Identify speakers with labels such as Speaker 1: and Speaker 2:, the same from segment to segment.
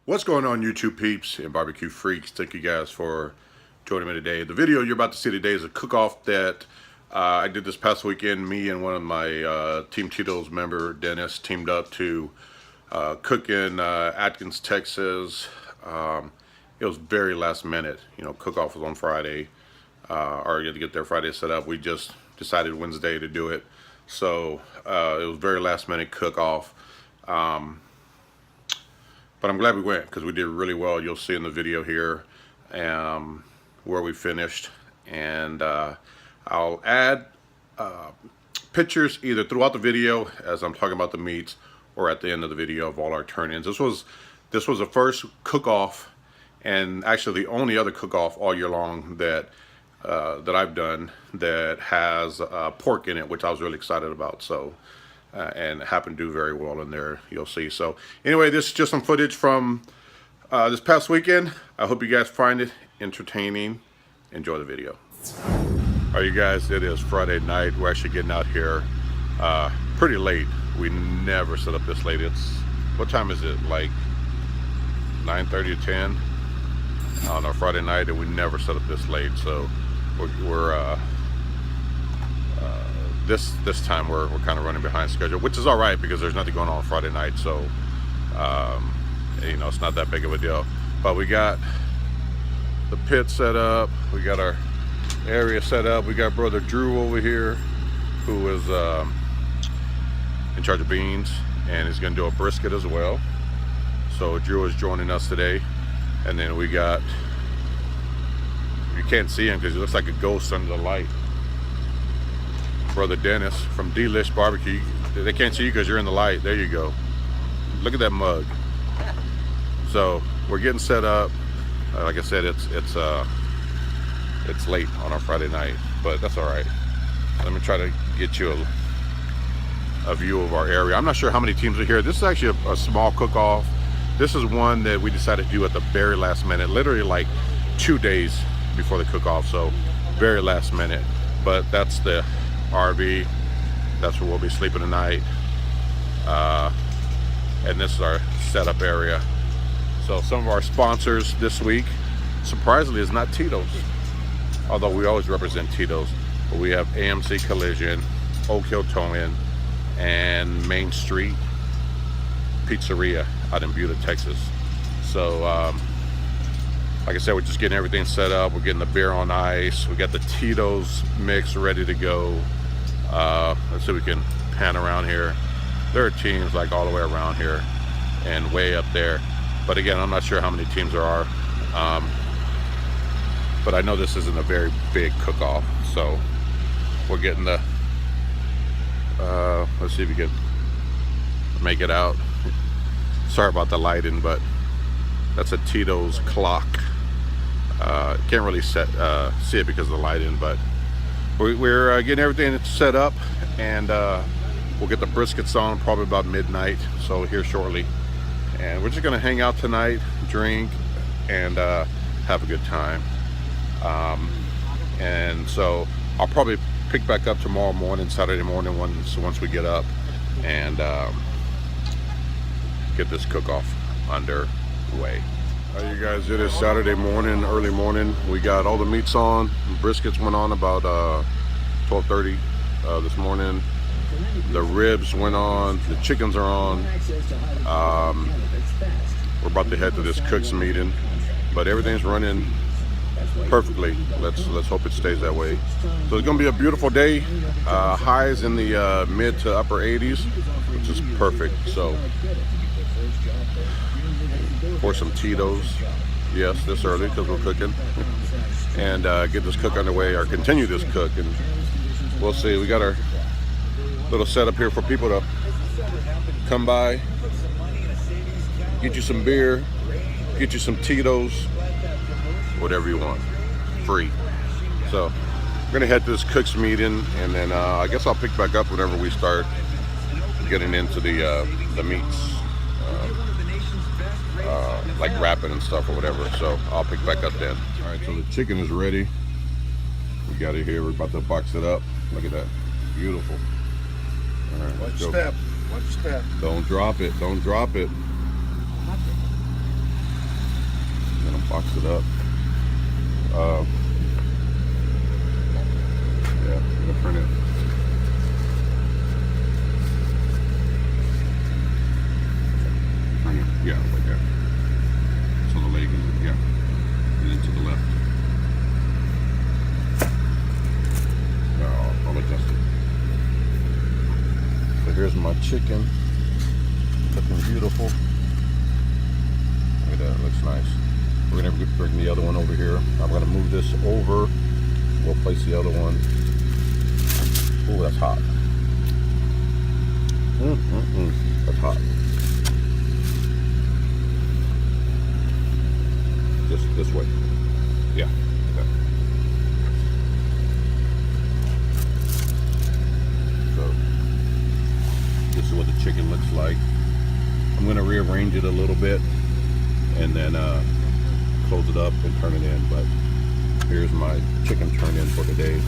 Speaker 1: What's going on, YouTube peeps and barbecue freaks? Thank you guys for joining me today. The video you're about to see today is a cook-off that I did this past weekend. Me and one of my Team TITO'S member, Dennis, teamed up to cook in Adkins, Texas. It was very last minute. You know, cook-off was on Friday, or you had to get there Friday set up. We just decided Wednesday to do it. So it was very last minute cook-off. But I'm glad we went because we did really well. You'll see in the video here where we finished. And I'll add pictures either throughout the video as I'm talking about the meats or at the end of the video of all our turn-ins. This was the first cook-off and actually the only other cook-off all year long that I've done that has pork in it, which I was really excited about. So. And it happened to do very well in there, you'll see. So anyway, this is just some footage from this past weekend. I hope you guys find it entertaining. Enjoy the video. All right, you guys, it is Friday night. We're actually getting out here pretty late. We never set up this late. It's, what time is it? Like 9:30 or 10 on a Friday night, and we never set up this late. So we're this time we're kind of running behind schedule, which is all right because there's nothing going on Friday night, so you know, it's not that big of a deal. But we got the pit set up, we got our area set up, we got brother Drew over here who is in charge of beans, and he's gonna do a brisket as well. So Drew is joining us today. And then we got, you can't see him because he looks like a ghost under the light, brother Dennis from Delish Barbecue. They can't see you because you're in the light. There you go. Look at that mug. So we're getting set up. Like I said, it's late on our Friday night, but that's all right. Let me try to get you a view of our area. I'm not sure how many teams are here. This is actually a small cook-off. This is one that we decided to do at the very last minute, literally like 2 days before the cook-off. So very last minute. But that's the RV, that's where we'll be sleeping tonight, and this is our setup area. So some of our sponsors this week, surprisingly, is not TITO'S, although we always represent TITO'S. But we have AMC Collision, Oak Hill Towing, and Main Street Pizzeria out in Buda, Texas. So like I said, we're just getting everything set up. We're getting the beer on ice. We got the TITO'S mix ready to go. Let's see if we can pan around here. There are teams like all the way around here and way up there. But again, I'm not sure how many teams there are. But I know this isn't a very big cook-off. So we're getting the, let's see if we can make it out. Sorry about the lighting, but that's a TITO'S clock. Can't really see it because of the lighting, but we're getting everything set up, and we'll get the briskets on probably about midnight, so here shortly. And we're just gonna hang out tonight, drink, and have a good time. And so I'll probably pick back up tomorrow morning, Saturday morning, once we get up and get this cook-off underway. All right, you guys, it is Saturday morning, early morning. We got all the meats on. Briskets went on about 12:30 this morning. The ribs went on. The chickens are on. We're about to head to this cook's meeting, but everything's running perfectly. Let's hope it stays that way. So it's gonna be a beautiful day. Highs in the mid to upper 80s, which is perfect. So pour some TITO'S, yes, this early because we're cooking, and get this cook underway, or continue this cook, and we'll see. We got our little setup here for people to come by, get you some beer, get you some TITO'S, whatever you want, free. So we're gonna head to this cook's meeting, and then I guess I'll pick back up whenever we start getting into the meats. Like wrapping and stuff or whatever, so I'll pick back up then. All right, so the chicken is ready. We got it here. We're about to box it up. Look at that, beautiful. All right,
Speaker 2: One step.
Speaker 1: Don't drop it. Don't drop it. box it up. Yeah, I'm gonna print it. Yeah, right there. So the leg is, yeah, and then to the left. I'll adjust it. So here's my chicken, looking beautiful. Look at that, looks nice. We're gonna bring the other one over here. I'm gonna move this over. We'll place the other one. Oh, that's hot. That's hot. This way. Yeah. Okay. So this is what the chicken looks like. I'm gonna rearrange it a little bit and then close it up and turn it in. But here's my chicken turned in for today.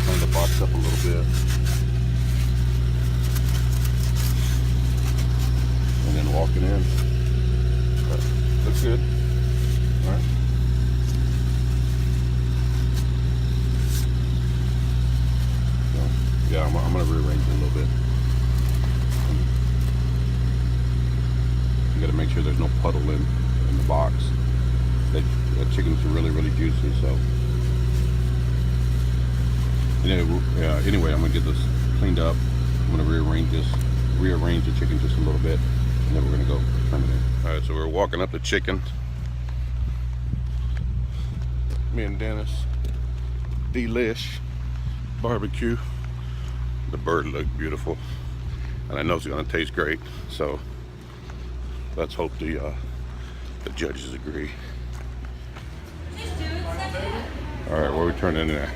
Speaker 1: Turn the box up a little bit. And then walking in. Looks good. All right. So, yeah, I'm gonna rearrange it a little bit. You gotta make sure there's no puddle in the box. The chicken's really juicy, so. Anyway, I'm gonna get this cleaned up. I'm gonna rearrange the chicken just a little bit, and then we're gonna go turn it in. All right, so we're walking up the chicken. Me and Dennis, delish barbecue. The bird looked beautiful, and I know it's gonna taste great. So let's hope the judges agree. All right, where are we turning in at?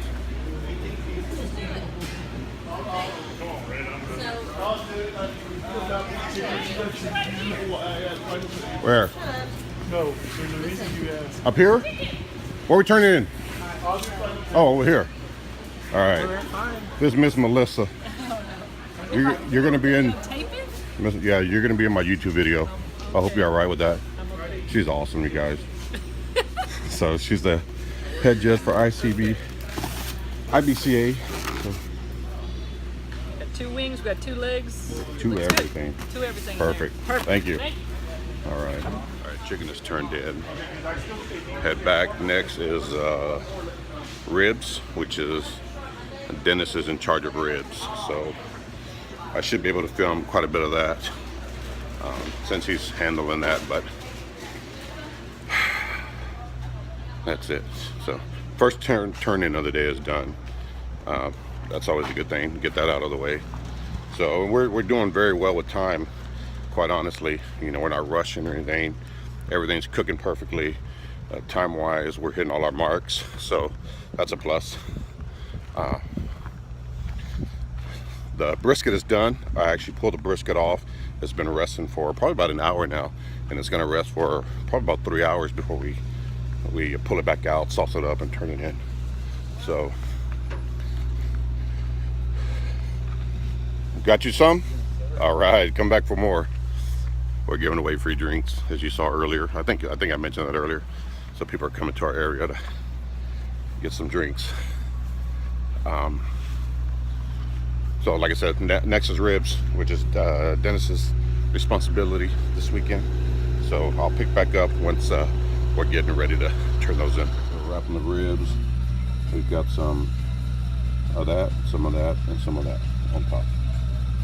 Speaker 1: Where?
Speaker 2: No, there's a reason you asked.
Speaker 1: Up here? Where are we turning in? Oh, over here. All right. This is Miss Melissa. You're gonna be in. Yeah, you're gonna be in my YouTube video. I hope you're all right with that. She's awesome, you guys. So she's the head judge for IBCA. So.
Speaker 3: Got 2 wings, we got 2 legs.
Speaker 1: Two everything.
Speaker 3: Good. 2 everything.
Speaker 1: Perfect.
Speaker 3: Perfect.
Speaker 1: Thank you. All right. All right. Chicken is turned in. Head back. Next is ribs, which is Dennis is in charge of ribs. So I should be able to film quite a bit of that since he's handling that. But that's it. So first turn in of the day is done. That's always a good thing. Get that out of the way. So we're doing very well with time. Quite honestly, you know, we're not rushing or anything. Everything's cooking perfectly. Time-wise, we're hitting all our marks, so that's a plus. The brisket is done. I actually pulled the brisket off. It's been resting for probably about an hour now, and it's going to rest for probably about 3 hours before we pull it back out, sauce it up, and turn it in. So, got you some? All right, come back for more. We're giving away free drinks, as you saw earlier. I think I mentioned that earlier. So people are coming to our area to get some drinks. So like I said, next is ribs, which is Dennis's responsibility this weekend. So I'll pick back up once we're getting ready to turn those in. We're wrapping the ribs. We've got some of that, and some of that on top.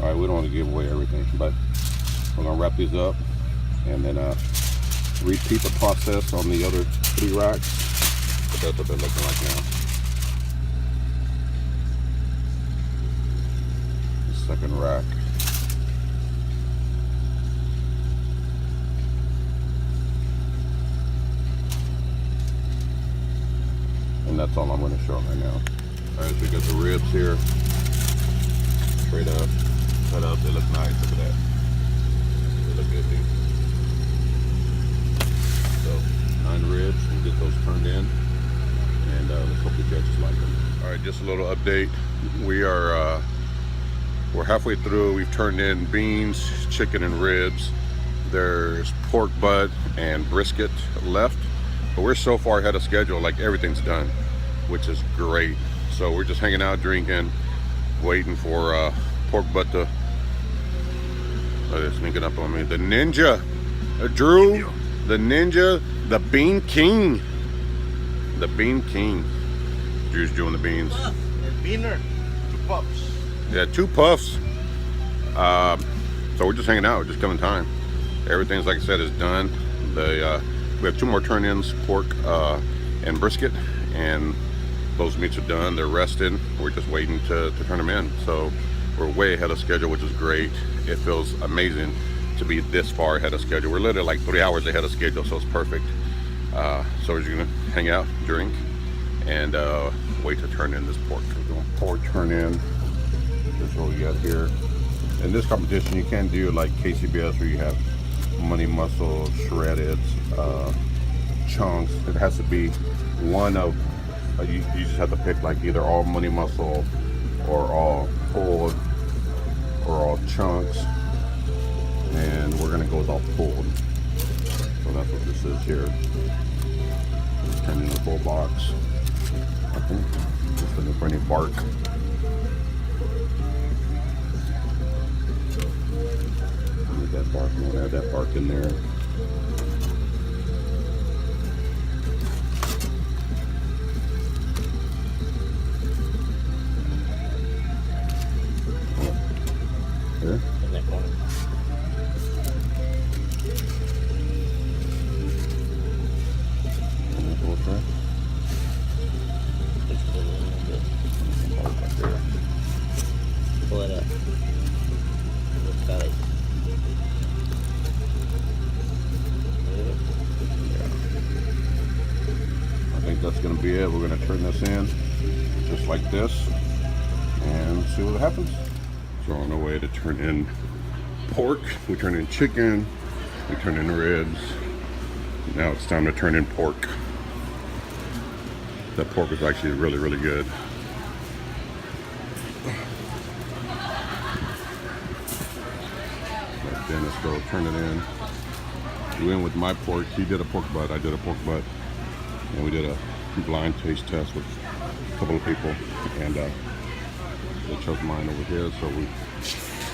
Speaker 1: All right, we don't want to give away everything, but we're gonna wrap these up and then repeat the process on the other 3 racks. But that's what they're looking like now. The second rack. And that's all I'm going to show right now. All right, so we got the ribs here. Straight up, cut up. They look nice. Look at that. They look good, dude. So 9 ribs. We'll get those turned in, and let's hope the judges like them. All right, just a little update. We're halfway through. We've turned in beans, chicken, and ribs. There's pork butt and brisket left, but we're so far ahead of schedule, like everything's done, which is great. So we're just hanging out, drinking, waiting for pork butt to sneaking up on me. The ninja, Drew, the ninja, the bean king, the bean king. Drew's doing the beans.
Speaker 4: Beaner, 2 puffs.
Speaker 1: Yeah, 2 puffs. So we're just hanging out, just killing time. Everything's, like I said, is done. We have 2 more turn-ins, pork and brisket, and those meats are done. They're rested. We're just waiting to turn them in. So we're way ahead of schedule, which is great. It feels amazing to be this far ahead of schedule. We're literally like 3 hours ahead of schedule, so it's perfect. So we're just gonna hang out, drink, and wait to turn in this pork. We're doing pork turn in. This is what we got here. In this competition, you can't do like KCBS where you have money muscle, shredded, chunks. It has to be one of, you just have to pick like either all money muscle or all pulled or all chunks. And we're gonna go with all pulled. So that's what this is here. Turn in the full box. I think just looking for any bark. Need that bark. I'm gonna add that bark in there. Here.
Speaker 4: In that corner. Pull it up. It's got it.
Speaker 1: I think that's going to be it. We're going to turn this in just like this and see what happens. So on our way to turn in pork, we turn in chicken, we turn in ribs. Now it's time to turn in pork. That pork is actually really, really good. Let Dennis go turn it in. We went with my pork. He did a pork butt. I did a pork butt. And we did a blind taste test with a couple of people. And they chose mine over here. So we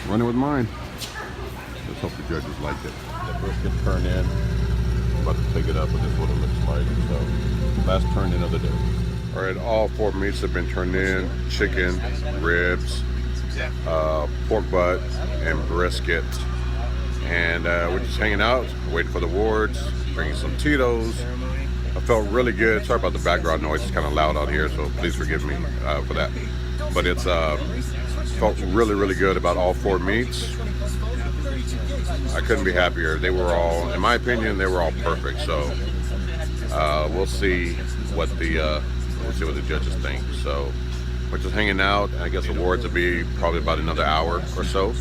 Speaker 1: running with mine. Let's hope the judges like it. The brisket turned in. I'm about to take it up, but this is what it looks like. So last turn in of the day. All right, all 4 meats have been turned in. Chicken, ribs, pork butt, and brisket. And we're just hanging out, waiting for the awards, drinking some TITO'S. I felt really good. Sorry about the background noise. It's kind of loud out here, so please forgive me for that. But it's felt really, really good about all 4 meats. I couldn't be happier. They were all, in my opinion, they were all perfect. So we'll see what the judges think. So we're just hanging out. I guess awards will be probably about another hour or so.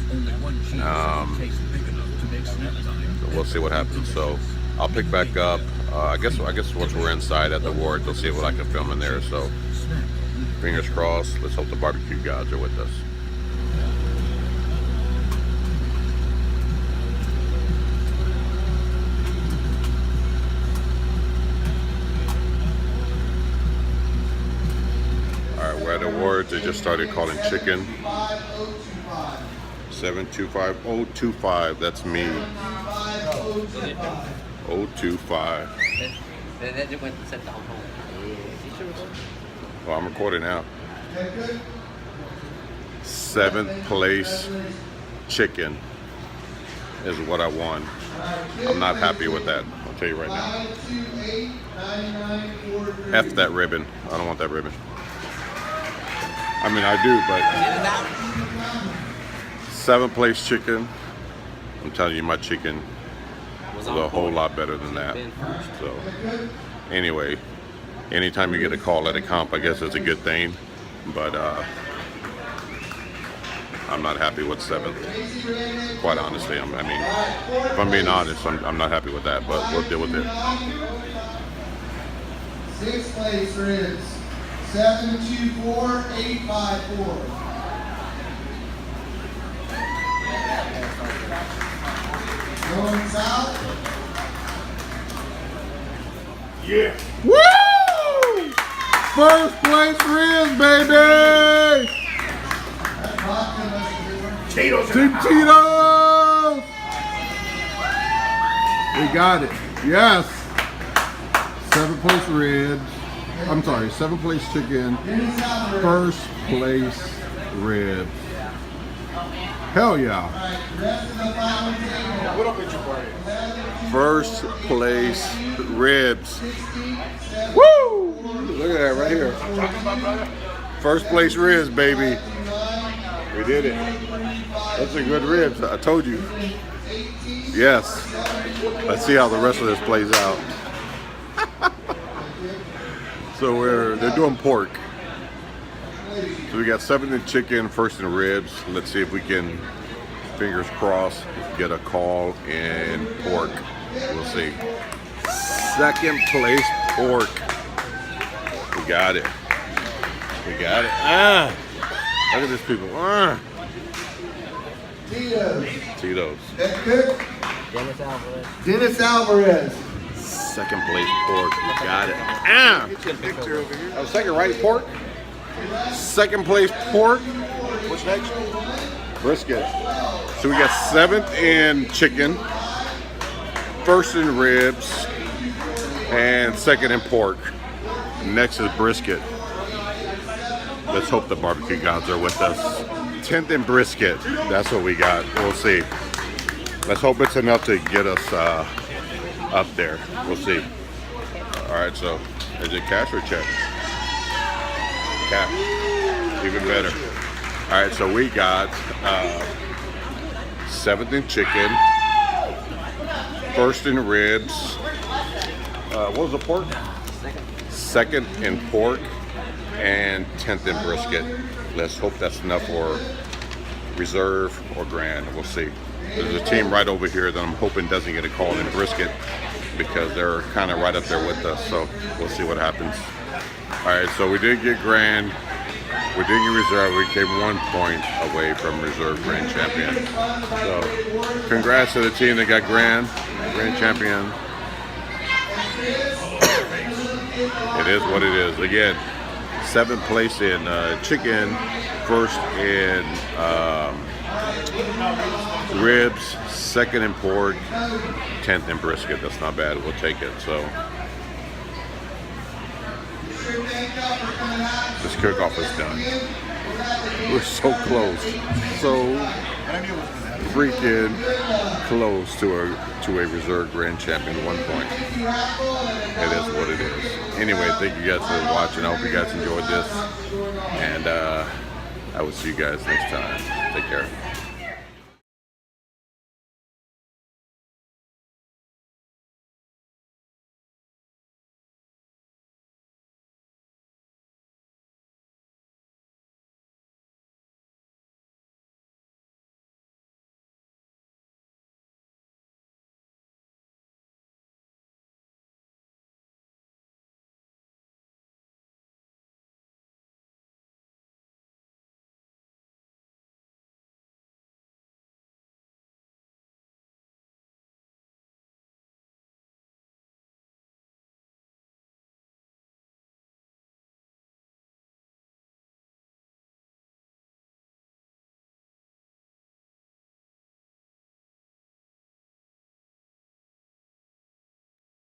Speaker 1: We'll see what happens. So I'll pick back up. I guess once we're inside at the awards, we'll see what I can film in there. So fingers crossed. Let's hope the barbecue gods are with us. We're at awards. They just started calling chicken. 725025. That's me. 025. Well, I'm recording now. 7th place chicken is what I won. I'm not happy with that. I'll tell you right now. F that ribbon. I don't want that ribbon. I mean, I do, but 7th place chicken. I'm telling you, my chicken was a whole lot better than that. So, anyway, anytime you get a call at a comp, I guess it's a good thing. But I'm not happy with 7th. Quite honestly, I mean, if I'm being honest, I'm not happy with that. But we'll deal with it.
Speaker 5: 6th place ribs. 724854. Going
Speaker 1: Yeah. Woo! First place ribs, baby! Team Tito's! We got it. Yes. 7th place ribs. I'm sorry, 7th place chicken. First place ribs. Hell yeah. First place ribs. Woo! Look at that right here. First place ribs, baby. We did it. That's a good ribs. I told you. Yes. Let's see how the rest of this plays out. So they're doing pork. So we got 7th in chicken, 1st in ribs. Let's see if we can, fingers crossed, get a call in pork. We'll see. 2nd place pork. We got it. We got it. Ah! Look at these people. Ah! Tito's.
Speaker 5: Dennis Alvarez.
Speaker 1: 2nd place pork. We got it. Ah! Oh, 2nd, right? Pork? 2nd place pork. What's next? Brisket. So we got 7th in chicken, 1st in ribs, and 2nd in pork. Next is brisket. Let's hope the barbecue gods are with us. 10th in brisket. That's what we got. We'll see. Let's hope it's enough to get us up there. We'll see. All right, so is it cash or check? Cash. Even better. All right, so we got 7th in chicken, 1st in ribs. What was the pork? 2nd in pork, and 10th in brisket. Let's hope that's enough for reserve or grand. We'll see. There's a team right over here that I'm hoping doesn't get a call in brisket because they're kind of right up there with us. So we'll see what happens. All right, so we did get grand. We did get reserve. We came 1 point away from reserve grand champion. So congrats to the team that got grand champion. It is what it is. Again, 7th place in chicken, 1st in ribs, 2nd in pork, 10th in brisket. That's not bad. We'll take it. So this cook-off is done. We're so close, so freaking close to a reserve grand champion. 1 point. It is what it is. Anyway, thank you guys for watching. I hope you guys enjoyed this, and I will see you guys next time. Take care.